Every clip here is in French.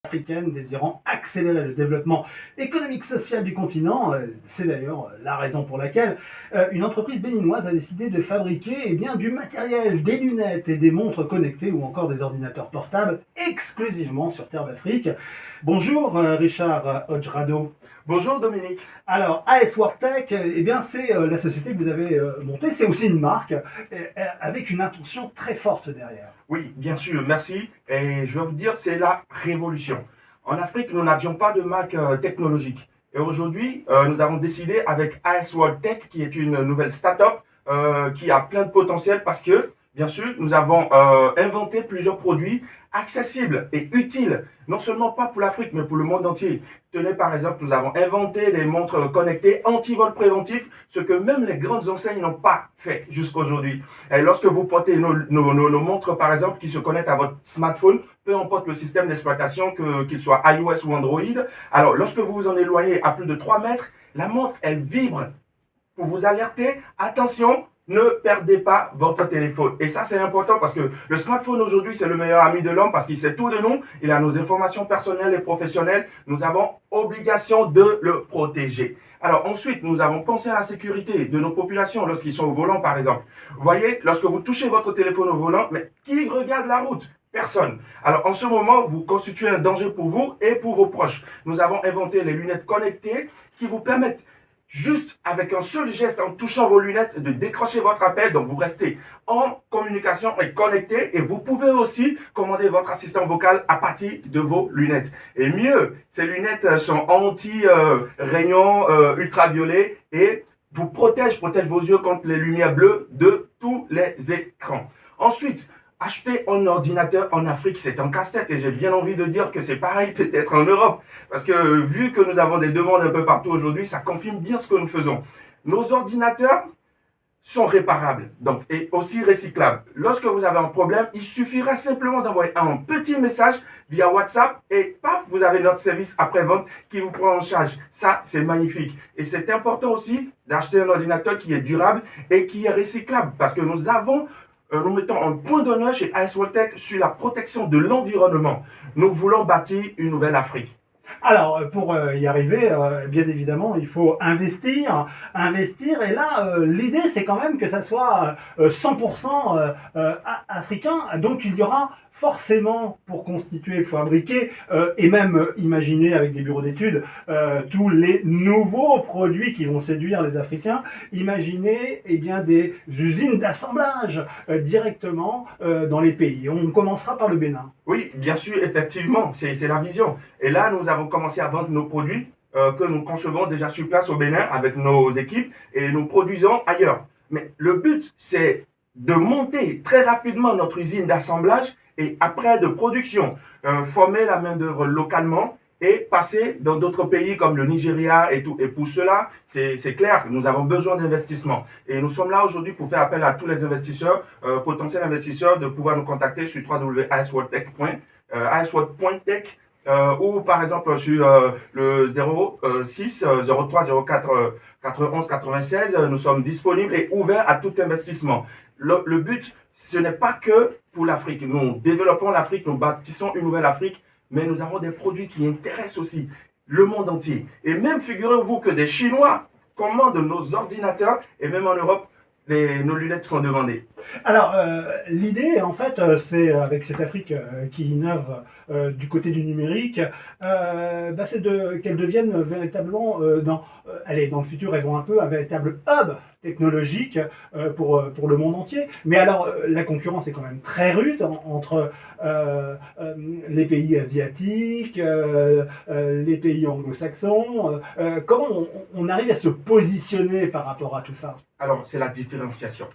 Africaine désirant accélérer le développement économique social du continent. C'est d'ailleurs la raison pour laquelle une entreprise béninoise a décidé de fabriquer du matériel, des lunettes et des montres connectées ou encore des ordinateurs portables exclusivement sur terre d'Afrique. Bonjour Richard Ojrado. Bonjour Dominique. Alors AS WorldTech, c'est la société que vous avez montée, c'est aussi une marque avec une intention très forte derrière. Oui, bien sûr, merci. Et je vais vous dire, c'est la révolution. En Afrique, nous n'avions pas de marque technologique. Et aujourd'hui, nous avons décidé avec AS WorldTech, qui est une nouvelle start-up qui a plein de potentiel parce que, bien sûr, nous avons inventé plusieurs produits accessibles et utiles, non seulement pas pour l'Afrique, mais pour le monde entier. Tenez, par exemple, nous avons inventé des montres connectées anti-vol préventif, ce que même les grandes enseignes n'ont pas fait jusqu'à aujourd'hui. Et lorsque vous portez nos montres, par exemple, qui se connectent à votre smartphone, peu importe le système d'exploitation, qu'il soit iOS ou Android, alors lorsque vous vous en éloignez à plus de 3 mètres, la montre, elle vibre pour vous alerter, attention, ne perdez pas votre téléphone. Et ça, c'est important parce que le smartphone aujourd'hui, c'est le meilleur ami de l'homme parce qu'il sait tout de nous. Il a nos informations personnelles et professionnelles. Nous avons obligation de le protéger. Alors ensuite, nous avons pensé à la sécurité de nos populations lorsqu'ils sont au volant, par exemple. Vous voyez, lorsque vous touchez votre téléphone au volant, mais qui regarde la route? Personne. Alors en ce moment, vous constituez un danger pour vous et pour vos proches. Nous avons inventé les lunettes connectées qui vous permettent juste avec un seul geste, en touchant vos lunettes, de décrocher votre appel. Donc, vous restez en communication et connecté. Et vous pouvez aussi commander votre assistant vocal à partir de vos lunettes. Et mieux, ces lunettes sont anti-rayons ultraviolets et vous protègent vos yeux contre les lumières bleues de tous les écrans. Ensuite, acheter un ordinateur en Afrique, c'est un casse-tête et j'ai bien envie de dire que c'est pareil peut-être en Europe. Parce que vu que nous avons des demandes un peu partout aujourd'hui, ça confirme bien ce que nous faisons. Nos ordinateurs sont réparables donc, et aussi recyclables. Lorsque vous avez un problème, il suffira simplement d'envoyer un petit message via WhatsApp et paf, vous avez notre service après-vente qui vous prend en charge. Ça, c'est magnifique. Et c'est important aussi d'acheter un ordinateur qui est durable et qui est recyclable parce que nous mettons un point d'honneur chez AS WorldTech sur la protection de l'environnement. Nous voulons bâtir une nouvelle Afrique. Alors, pour y arriver, bien évidemment, il faut investir. Et là, l'idée, c'est quand même que ça soit 100% africain. Donc, il y aura forcément, pour constituer, fabriquer et même imaginer avec des bureaux d'études tous les nouveaux produits qui vont séduire les Africains. Imaginez des usines d'assemblage directement dans les pays. On commencera par le Bénin. Oui, bien sûr, effectivement, c'est la vision. Et là, nous avons commencé à vendre nos produits que nous concevons déjà sur place au Bénin avec nos équipes et nous produisons ailleurs. Mais le but, c'est de monter très rapidement notre usine d'assemblage et après de production, former la main-d'œuvre localement et passer dans d'autres pays comme le Nigeria et tout. Et pour cela, c'est clair, nous avons besoin d'investissement. Et nous sommes là aujourd'hui pour faire appel à tous les investisseurs, potentiels investisseurs, de pouvoir nous contacter sur www.asworldtech.tech ou par exemple sur le 06 03 04 91 96. Nous sommes disponibles et ouverts à tout investissement. Le but, ce n'est pas que pour l'Afrique. Nous développons l'Afrique, nous bâtissons une nouvelle Afrique, mais nous avons des produits qui intéressent aussi le monde entier. Et même, figurez-vous que des Chinois commandent nos ordinateurs et même en Europe, nos lunettes sont demandées. Alors, l'idée, en fait, c'est avec cette Afrique qui innove du côté du numérique, c'est qu'elle devienne véritablement, dans le futur, elles vont un peu un véritable hub technologique pour le monde entier. Mais alors, la concurrence est quand même très rude entre les pays asiatiques, les pays anglo-saxons. Comment on arrive à se positionner par rapport à tout ça? Alors, c'est la différenciation.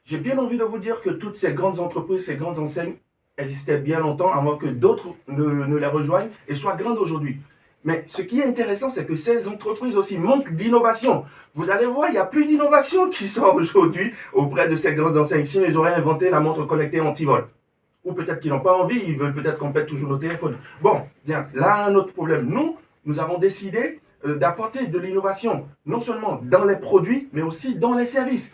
J'ai bien envie de vous dire que toutes ces grandes entreprises, ces grandes enseignes existaient bien longtemps avant que d'autres ne les rejoignent et soient grandes aujourd'hui. Mais ce qui est intéressant, c'est que ces entreprises aussi manquent d'innovation. Vous allez voir, il n'y a plus d'innovation qui sort aujourd'hui auprès de ces grandes enseignes. Sinon, ils auraient inventé la montre connectée anti-vol. Ou peut-être qu'ils n'ont pas envie, ils veulent peut-être qu'on pète toujours nos téléphones. Bon, bien, là, un autre problème. Nous avons décidé d'apporter de l'innovation, non seulement dans les produits, mais aussi dans les services.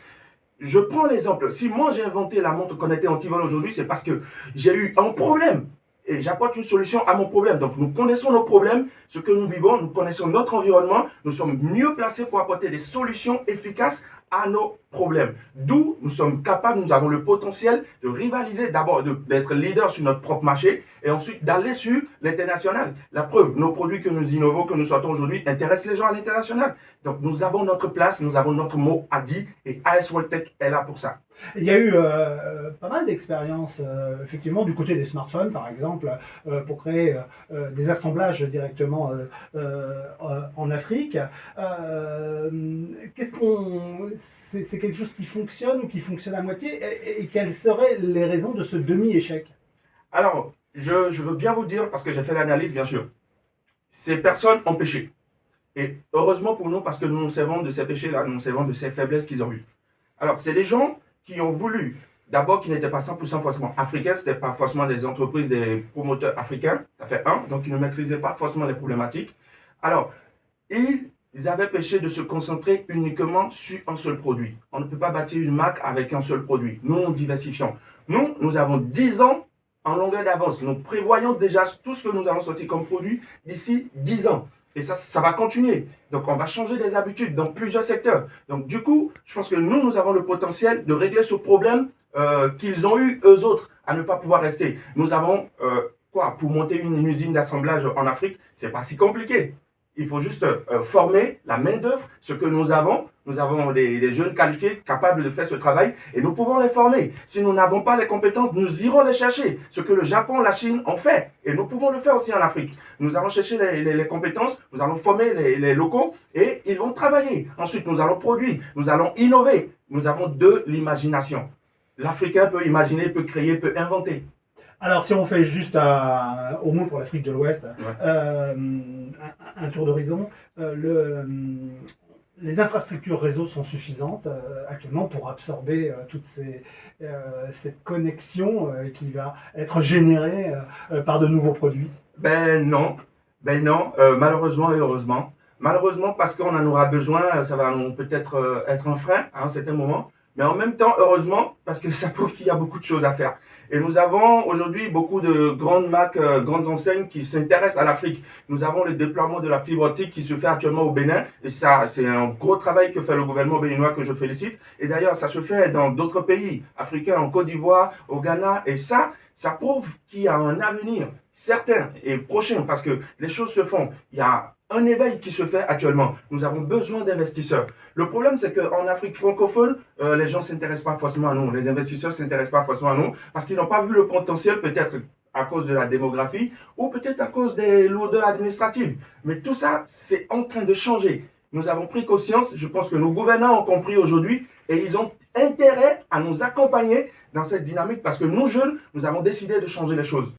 Je prends l'exemple. Si moi j'ai inventé la montre connectée anti-vol aujourd'hui, c'est parce que j'ai eu un problème et j'apporte une solution à mon problème. Donc nous connaissons nos problèmes, ce que nous vivons, nous connaissons notre environnement, nous sommes mieux placés pour apporter des solutions efficaces à nos problèmes. D'où nous sommes capables, nous avons le potentiel de rivaliser, d'abord d'être leader sur notre propre marché et ensuite d'aller sur l'international. La preuve, nos produits que nous innovons, que nous sortons aujourd'hui intéressent les gens à l'international. Donc nous avons notre place, nous avons notre mot à dire et AS World Tech est là pour ça. Il y a eu pas mal d'expériences, effectivement, du côté des smartphones, par exemple, pour créer des assemblages directement en Afrique. C'est quelque chose qui fonctionne ou qui fonctionne à moitié et quelles seraient les raisons de ce demi-échec? Alors, je veux bien vous dire, parce que j'ai fait l'analyse, bien sûr, ces personnes ont péché. Et heureusement pour nous, parce que nous nous servons de ces péchés-là, nous nous servons de ces faiblesses qu'ils ont eues. Alors, c'est des gens qui ont voulu, d'abord qui n'étaient pas 100% forcément africains, ce n'étaient pas forcément des entreprises, des promoteurs africains, ça fait un, donc ils ne maîtrisaient pas forcément les problématiques. Alors, ils avaient péché de se concentrer uniquement sur un seul produit. On ne peut pas bâtir une marque avec un seul produit. Nous, nous diversifions. Nous avons 10 ans en longueur d'avance. Nous prévoyons déjà tout ce que nous allons sortir comme produit d'ici 10 ans. Et ça va continuer. Donc, on va changer des habitudes dans plusieurs secteurs. Donc, du coup, je pense que nous avons le potentiel de régler ce problème qu'ils ont eu, eux autres, à ne pas pouvoir rester. Nous avons, pour monter une usine d'assemblage en Afrique, c'est pas si compliqué. Il faut juste former la main-d'œuvre, ce que nous avons. Nous avons des jeunes qualifiés capables de faire ce travail et nous pouvons les former. Si nous n'avons pas les compétences, nous irons les chercher. Ce que le Japon, la Chine ont fait. Et nous pouvons le faire aussi en Afrique. Nous allons chercher les compétences, nous allons former les locaux et ils vont travailler. Ensuite, nous allons produire, nous allons innover. Nous avons de l'imagination. L'Africain peut imaginer, peut créer, peut inventer. Alors, si on fait juste, au moins pour l'Afrique de l'Ouest, un tour d'horizon, les infrastructures réseau sont suffisantes actuellement pour absorber cette connexion qui va être générée par de nouveaux produits? Ben non, malheureusement et heureusement. Malheureusement parce qu'on en aura besoin, ça va peut-être être un frein à un certain moment. Mais en même temps, heureusement, parce que ça prouve qu'il y a beaucoup de choses à faire. Et nous avons aujourd'hui beaucoup de grandes marques, grandes enseignes qui s'intéressent à l'Afrique. Nous avons le déploiement de la fibre optique qui se fait actuellement au Bénin. Et ça, c'est un gros travail que fait le gouvernement béninois que je félicite. Et d'ailleurs, ça se fait dans d'autres pays africains, en Côte d'Ivoire, au Ghana. Et ça prouve qu'il y a un avenir certain et prochain parce que les choses se font. Il y a un éveil qui se fait actuellement. Nous avons besoin d'investisseurs. Le problème, c'est qu'en Afrique francophone, les gens ne s'intéressent pas forcément à nous. Les investisseurs ne s'intéressent pas forcément à nous parce qu'ils n'ont pas vu le potentiel, peut-être à cause de la démographie ou peut-être à cause des lourdeurs administratives. Mais tout ça, c'est en train de changer. Nous avons pris conscience, je pense que nos gouvernants ont compris aujourd'hui et ils ont intérêt à nous accompagner dans cette dynamique parce que nous, jeunes, nous avons décidé de changer les choses.